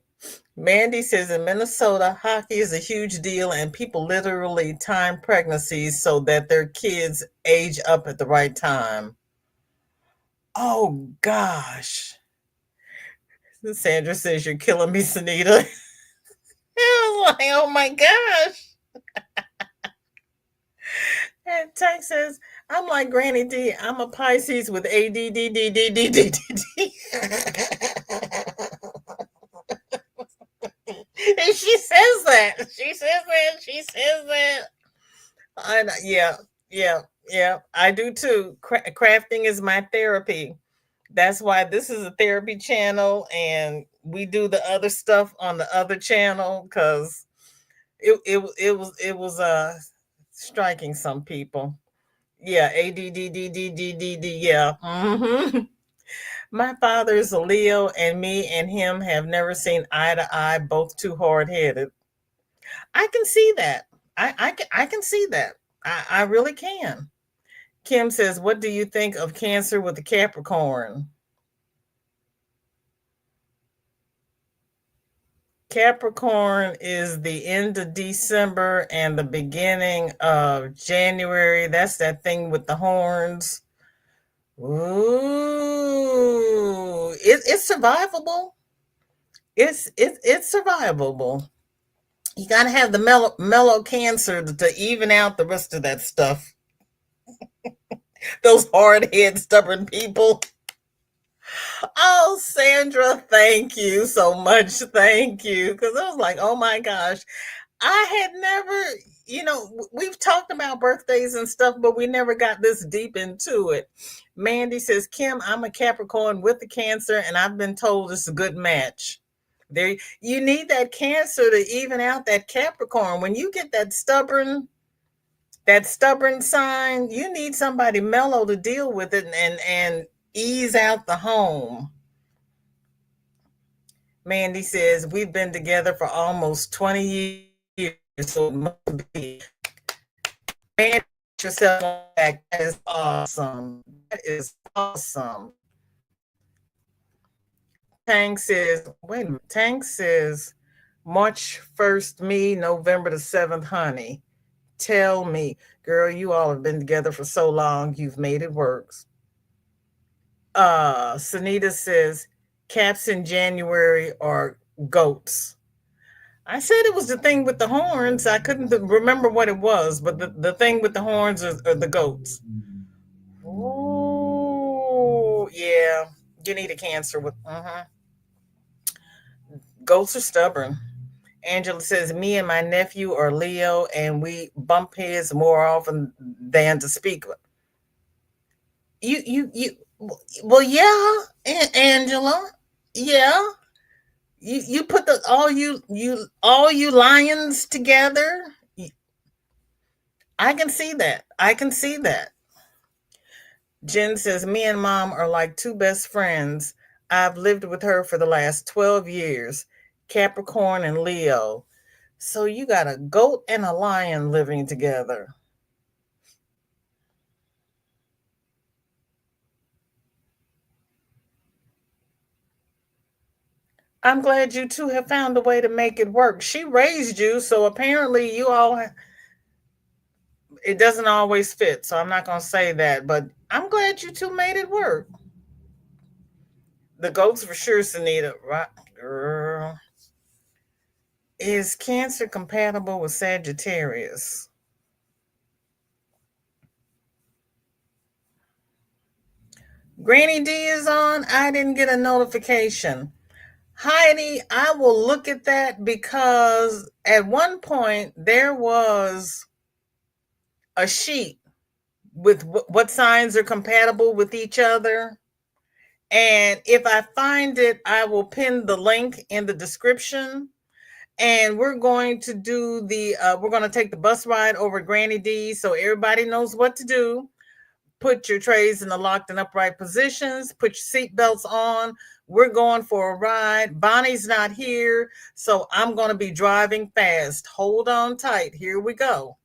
A: Mandy says in Minnesota, hockey is a huge deal, and people literally time pregnancies so that their kids age up at the right time. Oh gosh. Sandra says you're killing me, Sunita. I was like, oh my gosh. And Tank says, I'm like Granny D. I'm a Pisces with ADDDDDDD. And she says that. She says that. She says that. Yeah, yeah, yeah. I do too. Crafting is my therapy. That's why this is a therapy channel, and we do the other stuff on the other channel because it was striking some people. Yeah, ADDDDDD. Yeah. My father is a Leo, and me and him have never seen eye to eye. Both too hard headed. I can see that. I can see that. I really can. Kim says, "What do you think of Cancer with the Capricorn?" Capricorn is the end of December and the beginning of January. That's that thing with the horns. Ooh, it's survivable. It's survivable. You gotta have the mellow Cancer to even out the rest of that stuff. Those hard head, stubborn people. Oh, Sandra, thank you so much. Thank you. Because I was like, oh my gosh, I had never, we've talked about birthdays and stuff, but we never got this deep into it. Mandy says, Kim, I'm a Capricorn with the Cancer, and I've been told it's a good match. There, you need that Cancer to even out that Capricorn. When you get that stubborn sign, you need somebody mellow to deal with it and ease out the home. Mandy says, we've been together for almost 20 years, so it must be. Man, yourself back. That is awesome. That is awesome. Tank says, wait a minute. Tank says, March 1st, me, November the 7th, honey. Tell me, girl, you all have been together for so long, you've made it work. Sunita says, caps in January are goats. I said it was the thing with the horns. I couldn't remember what it was, but the thing with the horns are the goats. Oh, yeah. You need a Cancer with. Goats are stubborn. Angela says, me and my nephew are Leo, and we bump heads more often than to speak. You. Well, yeah, Angela. Yeah. You put the all you lions together. I can see that. I can see that. Jen says, me and mom are like two best friends. I've lived with her for the last 12 years. Capricorn and Leo. So you got a goat and a lion living together. I'm glad you two have found a way to make it work. She raised you, so apparently you all, it doesn't always fit. So I'm not going to say that, but I'm glad you two made it work. The goats for sure, Sunita. Right, girl. Is Cancer compatible with Sagittarius? Granny D is on. I didn't get a notification. Heidi, I will look at that because at one point there was a sheet with what signs are compatible with each other. And if I find it, I will pin the link in the description. And we're going to do we're going to take the bus ride over Granny D so everybody knows what to do. Put your trays in the locked and upright positions. Put your seatbelts on. We're going for a ride. Bonnie's not here, so I'm going to be driving fast. Hold on tight. Here we go.